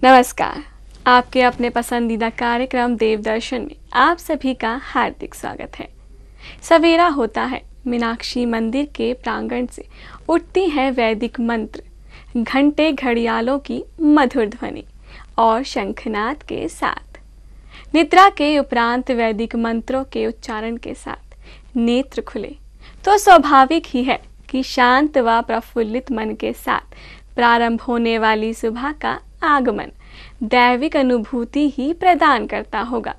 नमस्कार। आपके अपने पसंदीदा कार्यक्रम देवदर्शन में आप सभी का हार्दिक स्वागत है। सवेरा होता है, मीनाक्षी मंदिर के प्रांगण से उठती हैं वैदिक मंत्र, घंटे घड़ियालों की मधुर ध्वनि और शंखनाद के साथ। निद्रा के उपरांत वैदिक मंत्रों के उच्चारण के साथ नेत्र खुले तो स्वाभाविक ही है कि शांत व प्रफुल्लित मन के साथ प्रारंभ होने वाली सुबह का आगमन दैविक अनुभूति ही प्रदान करता होगा।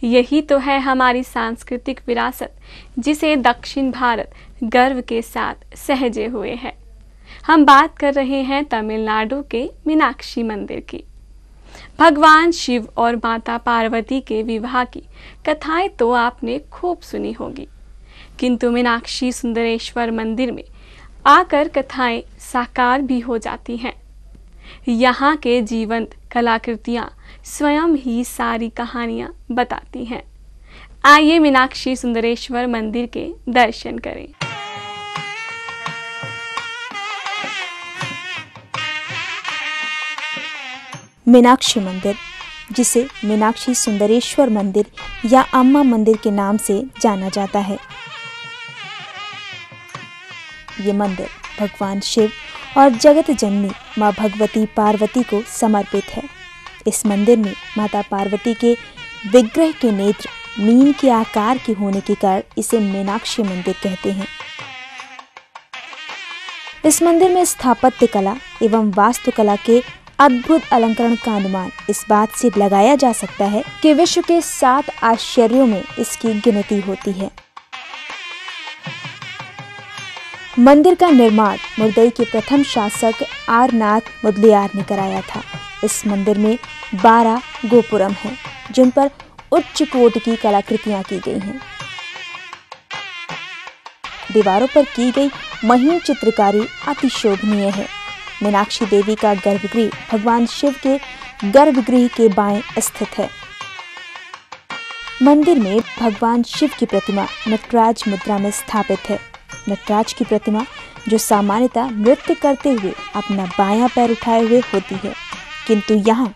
यही तो है हमारी सांस्कृतिक विरासत, जिसे दक्षिण भारत गर्व के साथ सहेजे हुए है। हम बात कर रहे हैं तमिलनाडु के मीनाक्षी मंदिर की। भगवान शिव और माता पार्वती के विवाह की कथाएं तो आपने खूब सुनी होगी, किंतु मीनाक्षी सुंदरेश्वर मंदिर में आकर कथाएं साकार भी हो जाती हैं। यहाँ के जीवंत कलाकृतियाँ स्वयं ही सारी कहानियाँ बताती हैं। आइए मीनाक्षी सुंदरेश्वर मंदिर के दर्शन करें। मीनाक्षी मंदिर, जिसे मीनाक्षी सुंदरेश्वर मंदिर या अम्मा मंदिर के नाम से जाना जाता है। ये मंदिर भगवान शिव और जगत जननी माँ भगवती पार्वती को समर्पित है। इस मंदिर में माता पार्वती के विग्रह के नेत्र मीन के आकार के होने के कारण इसे मीनाक्षी मंदिर कहते हैं। इस मंदिर में स्थापत्य कला एवं वास्तुकला के अद्भुत अलंकरण का अनुमान इस बात से लगाया जा सकता है कि विश्व के 7 आश्चर्यों में इसकी गिनती होती है। मंदिर का निर्माण मुर्दई के प्रथम शासक आरनाथ मुदलियार ने कराया था। इस मंदिर में 12 गोपुरम हैं, जिन पर उच्च कोटि की कलाकृतियां की गई हैं। दीवारों पर की गई महीन चित्रकारी अति शोभनीय है। मीनाक्षी देवी का गर्भगृह भगवान शिव के गर्भगृह के बाएं स्थित है। मंदिर में भगवान शिव की प्रतिमा नटराज मुद्रा में स्थापित है। नटराज की प्रतिमा, जो सामान्यतः नृत्य करते हुए अपना बायां पैर उठाए हुए होती है, किंतु यहाँ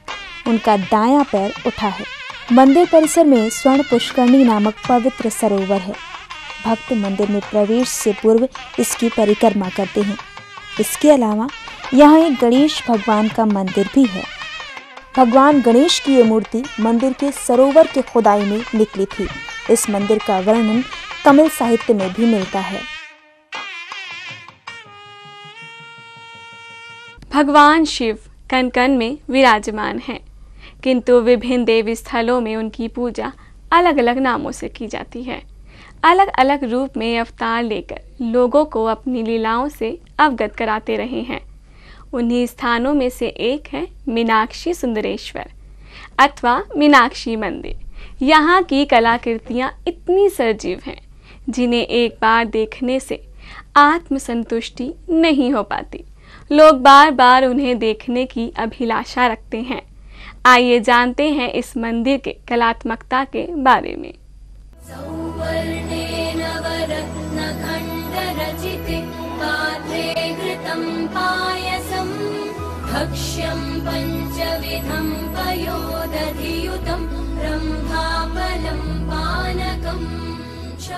उनका दायां पैर उठा है। मंदिर परिसर में स्वर्ण पुष्करणी नामक पवित्र सरोवर है। भक्त मंदिर में प्रवेश से पूर्व इसकी परिक्रमा करते हैं। इसके अलावा यहाँ एक गणेश भगवान का मंदिर भी है। भगवान गणेश की ये मूर्ति मंदिर के सरोवर के खुदाई में निकली थी। इस मंदिर का वर्णन तमिल साहित्य में भी मिलता है। भगवान शिव कण कण में विराजमान हैं, किंतु विभिन्न देवी स्थलों में उनकी पूजा अलग अलग नामों से की जाती है। अलग अलग रूप में अवतार लेकर लोगों को अपनी लीलाओं से अवगत कराते रहे हैं। उन्हीं स्थानों में से एक है मीनाक्षी सुंदरेश्वर अथवा मीनाक्षी मंदिर। यहाँ की कलाकृतियाँ इतनी सजीव हैं, जिन्हें एक बार देखने से आत्मसंतुष्टि नहीं हो पाती। लोग बार बार उन्हें देखने की अभिलाषा रखते हैं। आइए जानते हैं इस मंदिर के कलात्मकता के बारे में।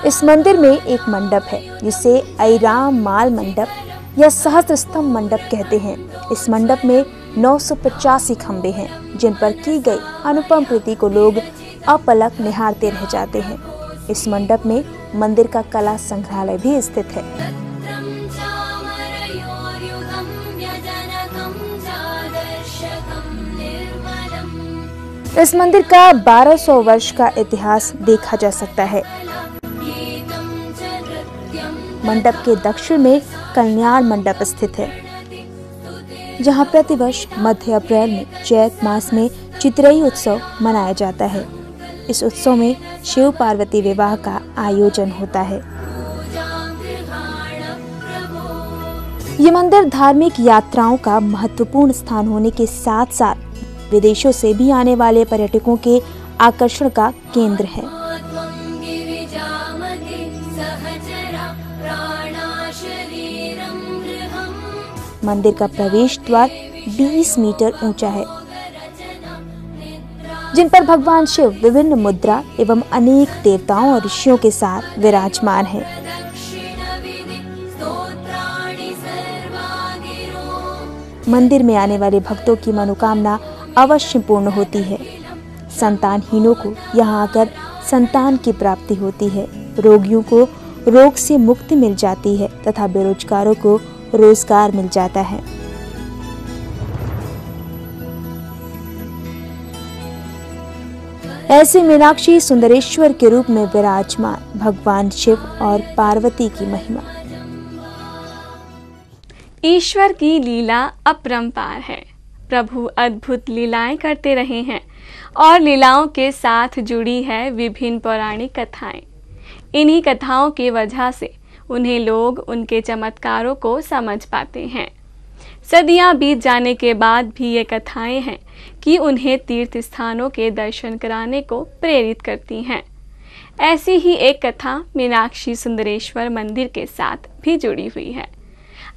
इस मंदिर में एक मंडप है, जिसे ऐराम माल मंडप या सहस्त्र स्तंभ मंडप कहते हैं। इस मंडप में 985 खंबे हैं, जिन पर की गई अनुपम कृति को लोग अपलक निहारते रह जाते हैं। इस मंडप में मंदिर का कला संग्रहालय भी स्थित है। इस मंदिर का 1200 वर्ष का इतिहास देखा जा सकता है। मंडप के दक्षिण में कल्याण मंडप स्थित है, जहां प्रतिवर्ष मध्य अप्रैल में चैत मास में चित्रई उत्सव मनाया जाता है। इस उत्सव में शिव पार्वती विवाह का आयोजन होता है। ये मंदिर धार्मिक यात्राओं का महत्वपूर्ण स्थान होने के साथ साथ विदेशों से भी आने वाले पर्यटकों के आकर्षण का केंद्र है। मंदिर का प्रवेश द्वार 20 मीटर ऊंचा है। जिन पर भगवान शिव विभिन्न मुद्रा एवं अनेक देवताओं और ऋषियों के साथ विराजमान है। मंदिर में आने वाले भक्तों की मनोकामना अवश्य पूर्ण होती है। संतानहीनों को यहाँ आकर संतान की प्राप्ति होती है, रोगियों को रोग से मुक्ति मिल जाती है तथा बेरोजगारों को रोजगार मिल जाता है। ऐसे मीनाक्षी सुंदरेश्वर के रूप में विराजमान भगवान शिव और पार्वती की महिमा। ईश्वर की लीला अपरंपार है। प्रभु अद्भुत लीलाएं करते रहे हैं और लीलाओं के साथ जुड़ी है विभिन्न पौराणिक कथाएं। इन्हीं कथाओं की वजह से उन्हें लोग उनके चमत्कारों को समझ पाते हैं। सदियां बीत जाने के बाद भी ये कथाएं हैं कि उन्हें तीर्थ स्थानों के दर्शन कराने को प्रेरित करती हैं। ऐसी ही एक कथा मीनाक्षी सुंदरेश्वर मंदिर के साथ भी जुड़ी हुई है।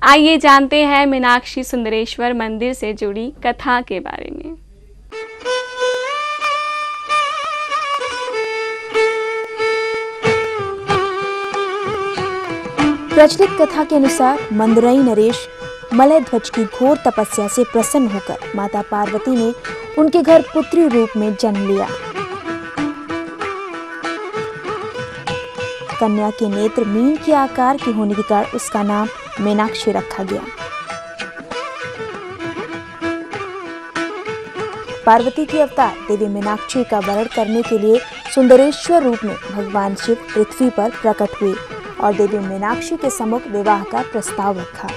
आइए जानते हैं मीनाक्षी सुंदरेश्वर मंदिर से जुड़ी कथा के बारे में। प्रचलित कथा के अनुसार मंदरई नरेश मलय ध्वज की घोर तपस्या से प्रसन्न होकर माता पार्वती ने उनके घर पुत्री रूप में जन्म लिया। कन्या के नेत्र मीन के आकार के होने के कारण उसका नाम मीनाक्षी रखा गया। पार्वती की अवतार देवी मीनाक्षी का वरण करने के लिए सुंदरेश्वर रूप में भगवान शिव पृथ्वी पर प्रकट हुए और देवी मीनाक्षी के सम्मुख विवाह का प्रस्ताव रखा।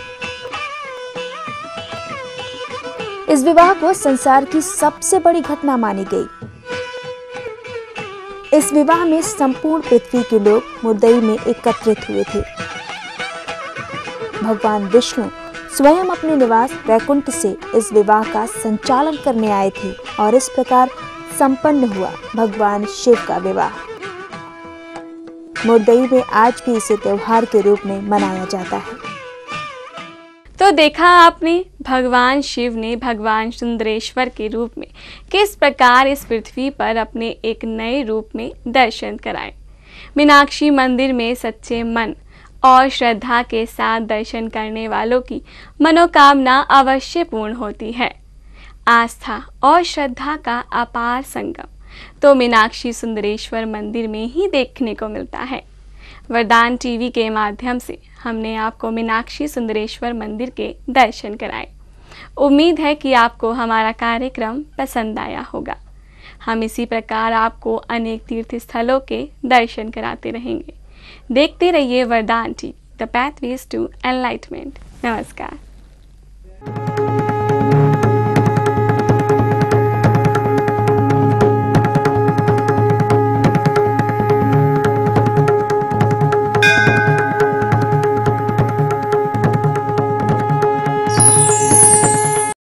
इस विवाह को संसार की सबसे बड़ी घटना मानी गई। इस विवाह में संपूर्ण पृथ्वी के लोग मुर्दई में एकत्रित हुए थे। भगवान विष्णु स्वयं अपने निवास वैकुंठ से इस विवाह का संचालन करने आए थे और इस प्रकार संपन्न हुआ भगवान शिव का विवाह। मुर्दई में आज भी इसे त्योहार के रूप में मनाया जाता है। तो देखा आपने, भगवान शिव ने भगवान सुंदरेश्वर के रूप में किस प्रकार इस पृथ्वी पर अपने एक नए रूप में दर्शन कराए। मीनाक्षी मंदिर में सच्चे मन और श्रद्धा के साथ दर्शन करने वालों की मनोकामना अवश्य पूर्ण होती है। आस्था और श्रद्धा का अपार संगम तो मीनाक्षी सुंदरेश्वर मंदिर में ही देखने को मिलता है। वरदान टीवी के माध्यम से हमने आपको मीनाक्षी सुंदरेश्वर मंदिर के दर्शन कराए। उम्मीद है कि आपको हमारा कार्यक्रम पसंद आया होगा। हम इसी प्रकार आपको अनेक तीर्थ स्थलों के दर्शन कराते रहेंगे। देखते रहिए वरदान TV, the pathways to enlightenment. नमस्कार।